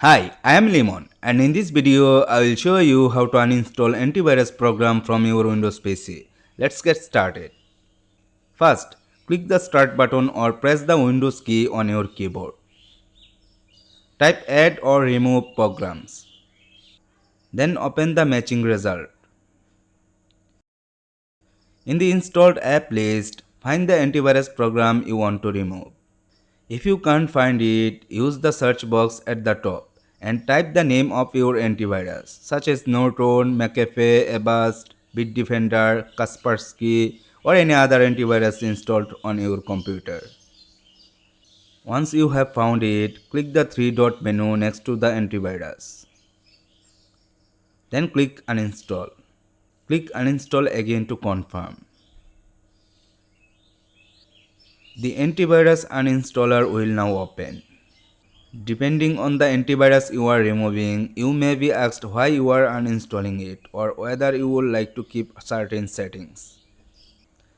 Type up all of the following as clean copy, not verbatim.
Hi, I am Lemon, and in this video I will show you how to uninstall antivirus program from your Windows PC. Let's get started. First, click the start button or press the Windows key on your keyboard. Type add or remove programs. Then open the matching result. In the installed app list, find the antivirus program you want to remove. If you can't find it, use the search box at the top and type the name of your antivirus such as Norton, McAfee, Avast, Bitdefender, Kaspersky or any other antivirus installed on your computer. Once you have found it, click the three-dot menu next to the antivirus. Then click Uninstall. Click Uninstall again to confirm. The antivirus uninstaller will now open. Depending on the antivirus you are removing, you may be asked why you are uninstalling it or whether you would like to keep certain settings.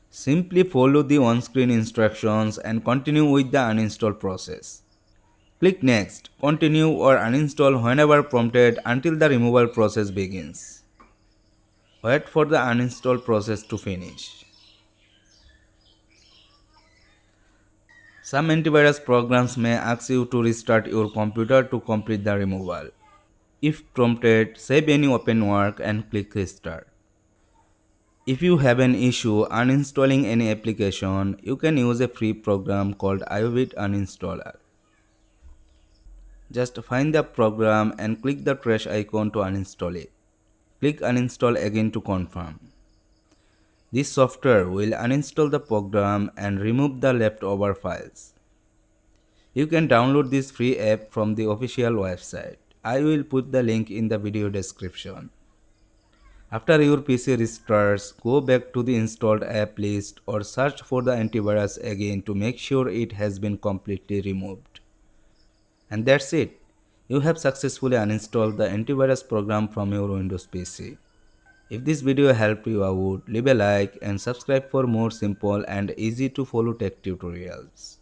Simply follow the on-screen instructions and continue with the uninstall process. Click Next, Continue or Uninstall whenever prompted until the removal process begins. Wait for the uninstall process to finish. Some antivirus programs may ask you to restart your computer to complete the removal. If prompted, save any open work and click Restart. If you have an issue uninstalling any application, you can use a free program called iObit Uninstaller. Just find the program and click the trash icon to uninstall it. Click Uninstall again to confirm. This software will uninstall the program and remove the leftover files. You can download this free app from the official website. I will put the link in the video description. After your PC restarts, go back to the installed app list or search for the antivirus again to make sure it has been completely removed. And that's it. You have successfully uninstalled the antivirus program from your Windows PC. If this video helped you out, leave a like and subscribe for more simple and easy to follow tech tutorials.